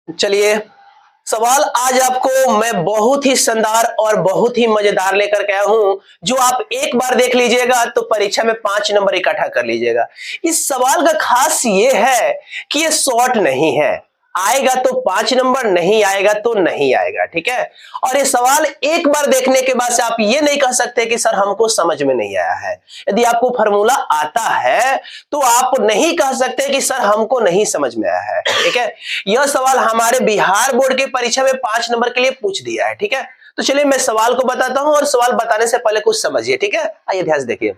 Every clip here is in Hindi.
चलिए, सवाल आज आपको मैं बहुत ही शानदार और बहुत ही मजेदार लेकर के आया हूं, जो आप एक बार देख लीजिएगा तो परीक्षा में 5 नंबर इकट्ठा कर लीजिएगा। इस सवाल का खास ये है कि ये शॉर्ट नहीं है, आएगा तो 5 नंबर, नहीं आएगा तो नहीं आएगा, ठीक है। और ये सवाल एक बार देखने के बाद से आप ये नहीं कह सकते कि सर हमको समझ में नहीं आया है। यदि आपको फॉर्मूला आता है तो आप नहीं कह सकते कि सर हमको नहीं समझ में आया है, ठीक है। यह सवाल हमारे बिहार बोर्ड के परीक्षा में 5 नंबर के लिए पूछ दिया है, ठीक है। तो चलिए मैं सवाल को बताता हूं और सवाल बताने से पहले कुछ समझिए, ठीक है। आइए ध्यान से देखिए,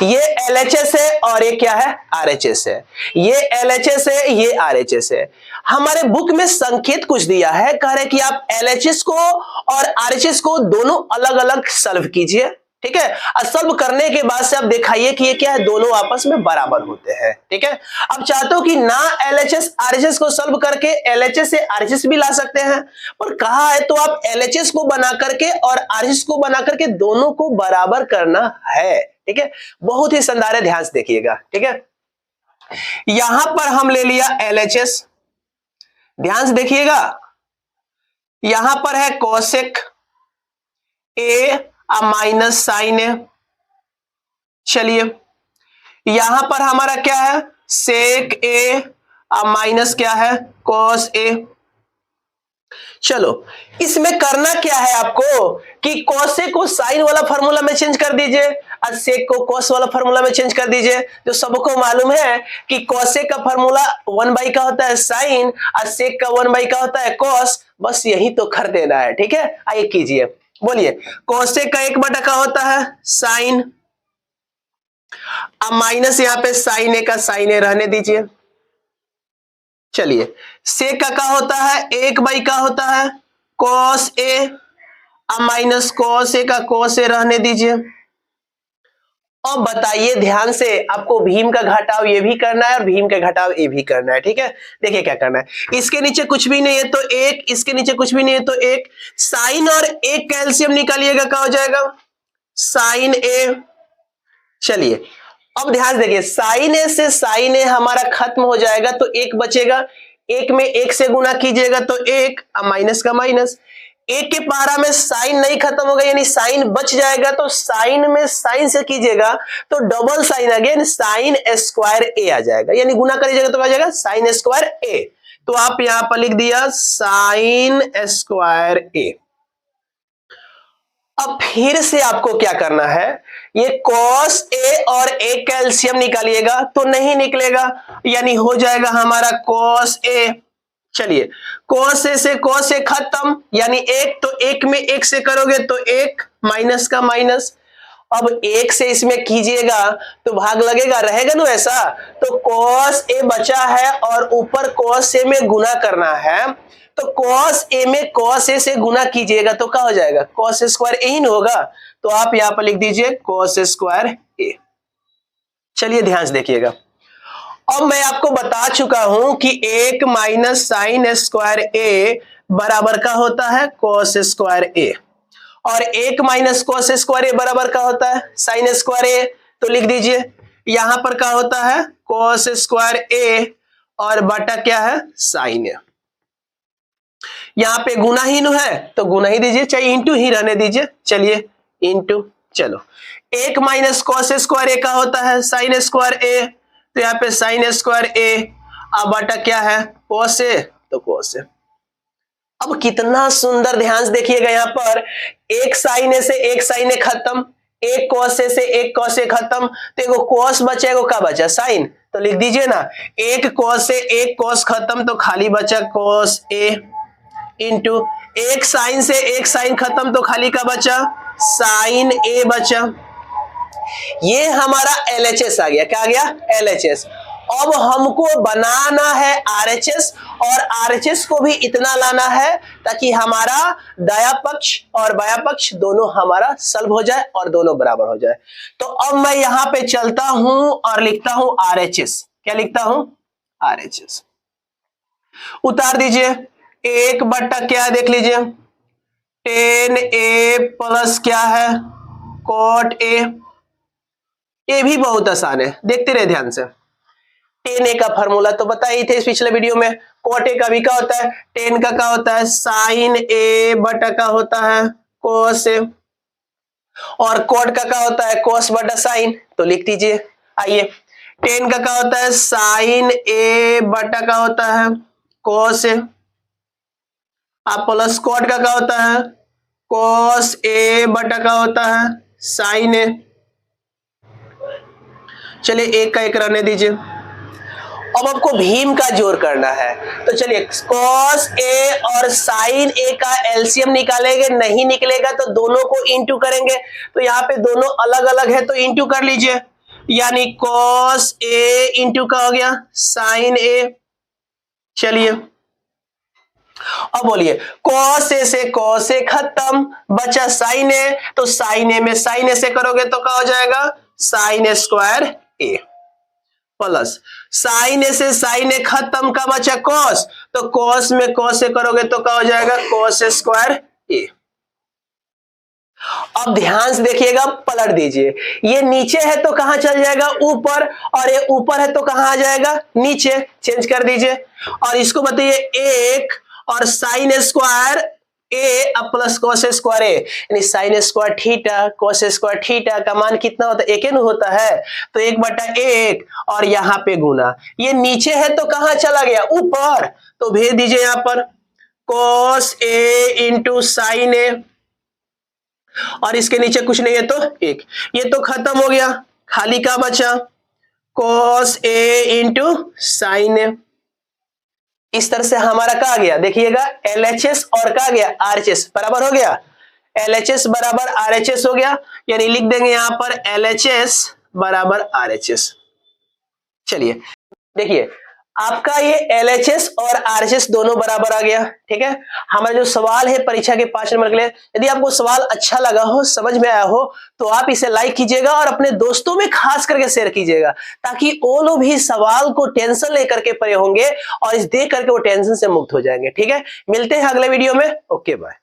ये एलएचएस है और ये क्या है, आरएचएस है। ये एलएचएस है, ये आरएचएस है। हमारे बुक में संकेत कुछ दिया है, कह रहे कि आप एलएचएस को और आरएचएस को दोनों अलग अलग सॉल्व कीजिए, ठीक है। और सॉल्व करने के बाद से आप दिखाइए कि ये क्या है, दोनों आपस में बराबर होते हैं, ठीक है। अब चाहते हो कि ना एलएचएस आरएचएस को सॉल्व करके एलएचएस से आरएचएस भी ला सकते हैं, पर कहा है तो आप एलएचएस को बना करके और आरएचएस को बना करके दोनों को बराबर करना है, ठीक है। बहुत ही शानदार है, ध्यान से देखिएगा, ठीक है। यहां पर हम ले लिया एलएचएस, ध्यान से देखिएगा, यहां पर है कोसेक ए माइनस साइन ए। चलिए, यहां पर हमारा क्या है, सेक ए माइनस क्या है, कॉस ए। चलो, इसमें करना क्या है आपको कि कॉसे को साइन वाला फॉर्मूला में चेंज कर दीजिए और सेक को कॉस वाला फॉर्मूला में चेंज कर दीजिए। जो सबको मालूम है कि कॉसे का फॉर्मूला 1/, का होता है साइन और सेक का 1/, का होता है कॉस। बस यही तो कर देना है, ठीक है। आइए कीजिए, बोलिए। कॉसे का 1/, का होता है साइन, अब माइनस यहां पे साइन ए का साइन ए रहने दीजिए। चलिए, सेक का होता है 1/, का होता है कॉस ए, अब माइनस कॉस ए का कॉस ए रहने दीजिए। अब बताइए ध्यान से, आपको भीम का घटाव ये भी करना है और भीम का घटाव ये भी करना है, ठीक है। देखिए क्या करना है, इसके नीचे कुछ भी नहीं है तो 1, इसके नीचे कुछ भी नहीं है तो 1। साइन और 1 कैल्शियम निकालिएगा, क्या हो जाएगा, साइन ए। चलिए, अब ध्यान देखिए, साइन ए से साइन ए हमारा खत्म हो जाएगा तो 1 बचेगा। 1 में 1 से गुना कीजिएगा तो 1, माइनस का माइनस। 1 के पहाड़ा में साइन नहीं खत्म होगा, यानी साइन बच जाएगा, तो साइन में साइन से कीजिएगा तो double sine again sine square a आ जाएगा, यानी गुना करिएगा तो आ जाएगा साइन स्क्वायर ए। तो आप यहां पर लिख दिया साइन स्क्वायर ए। अब फिर से आपको क्या करना है, ये कॉस ए और ए कैल्शियम निकालिएगा तो नहीं निकलेगा, यानी हो जाएगा हमारा कॉस ए। चलिए, कॉस ए से कॉस ए खत्म, यानी 1, तो 1 में 1 से करोगे तो 1, माइनस का माइनस। अब 1 से इसमें कीजिएगा तो भाग लगेगा, रहेगा ना ऐसा। तो कॉस ए बचा है और ऊपर कॉस ए में गुना करना है, तो कॉस ए में कॉस ए से गुना कीजिएगा तो क्या हो जाएगा, कॉस स्क्वायर ए ही होगा। तो आप यहां पर लिख दीजिए कॉस स्क्वायर ए। चलिए ध्यान से देखिएगा, अब मैं आपको बता चुका हूं कि 1 माइनस साइन स्क्वायर ए बराबर का होता है कॉस स्क्वायर ए, और 1 माइनस कॉस स्क्वायर ए बराबर का होता है साइन स्क्वायर ए। तो लिख दीजिए, यहां पर क्या होता है कॉस स्क्वायर ए और बटा क्या है साइन ए। यहां पे गुना ही नु है तो गुना ही दीजिए, चाहे इंटू ही रहने दीजिए। चलिए इंटू, चलो 1 माइनस कॉस स्क्वायर ए का होता है साइन स्क्वायर ए, तो यहाँ पे साइन स्क्वायर ए, अब बटा क्या है कॉस ए, तो कॉस ए। अब कितना सुंदर, ध्यान से देखिएगा, यहाँ पर एक साइन ए से एक साइन ए खत्म, एक कॉस ए से एक कॉस ए खत्म, तो एगो कॉस बचा, एगो का बचा साइन। तो लिख दीजिए ना, एक कॉस से एक कॉस खत्म तो खाली बचा कॉस ए, इंटू एक साइन से एक साइन खत्म तो खाली का बचा साइन ए बचा। ये हमारा एलएचएस आ गया, क्या आ गया एलएचएस। अब हमको बनाना है आरएचएस, और आरएचएस को भी इतना लाना है ताकि हमारा दाया पक्ष और बाया पक्ष दोनों हमारा सॉल्व हो जाए और दोनों बराबर हो जाए। तो अब मैं यहां पे चलता हूं और लिखता हूं आरएचएस। क्या लिखता हूं, आरएचएस। उतार दीजिए, 1/, क्या देख लीजिए 10a प्लस क्या है कॉट ए। ये भी बहुत आसान है, देखते रहे ध्यान से। टेन ए का फॉर्मूला तो बता ही थे इस पिछले वीडियो में। कॉट ए का भी क्या होता है, टेन का क्या होता है, साइन ए बटा का होता है कोस ए, और कॉट का क्या होता है, कोस बटा साइन। तो लिख दीजिए, आइए, टेन का क्या होता है, साइन ए बटा का होता है कोस ए, आप प्लस कॉट का क्या होता है, कोस ए बटा का होता है साइन ए। चलिए एक का एक रहने दीजिए। अब आपको भीम का जोड़ करना है, तो चलिए cos ए और sin ए का एलसीएम निकालेंगे, नहीं निकलेगा तो दोनों को इंटू करेंगे। तो यहाँ पे दोनों अलग अलग है तो इंटू कर लीजिए, यानी cos ए इंटू का हो गया sin ए। चलिए अब बोलिए, cos ए से cos ए खत्म, बचा sin ए, तो sin ए में sin ए से करोगे तो क्या हो जाएगा, sin ए स्क्वायर ए, प्लस साइन ए से साइन ए खत्म, का बचा कॉस, तो कॉस में कॉस से करोगे तो क्या हो जाएगा, कॉस स्क्वायर ए। अब ध्यान से देखिएगा, पलट दीजिए, ये नीचे है तो कहां चल जाएगा, ऊपर, और ये ऊपर है तो कहां आ जाएगा, नीचे। चेंज कर दीजिए और इसको बताइए एक और साइन स्क्वायर ए प्लस कॉस स्क्वायर ए, यानी sine square theta cos square theta का मान कितना होता है, एक ही होता है, तो एक बटा एक और यहाँ पे गुना, ये नीचे है तो कहां चला गया, ऊपर, तो भेज दीजिए यहाँ पर कॉस ए इंटू साइन ए, और इसके नीचे कुछ नहीं है तो एक, ये तो खत्म हो गया, खाली का बचा कॉस ए इंटू साइन ए। इस तरह से हमारा क्या आ गया, देखिएगा LHS और क्या आ गया, RHS बराबर हो गया, LHS बराबर RHS हो गया, यानी लिख देंगे यहां पर LHS बराबर RHS। चलिए देखिए, आपका ये LHS और RHS दोनों बराबर आ गया, ठीक है। हमारा जो सवाल है परीक्षा के 5 नंबर के लिए, यदि आपको सवाल अच्छा लगा हो, समझ में आया हो, तो आप इसे लाइक कीजिएगा और अपने दोस्तों में खास करके शेयर कीजिएगा, ताकि वो लोग भी सवाल को टेंशन लेकर के पढ़े होंगे और इस देख करके वो टेंशन से मुक्त हो जाएंगे, ठीक है। मिलते हैं अगले वीडियो में, ओके बाय।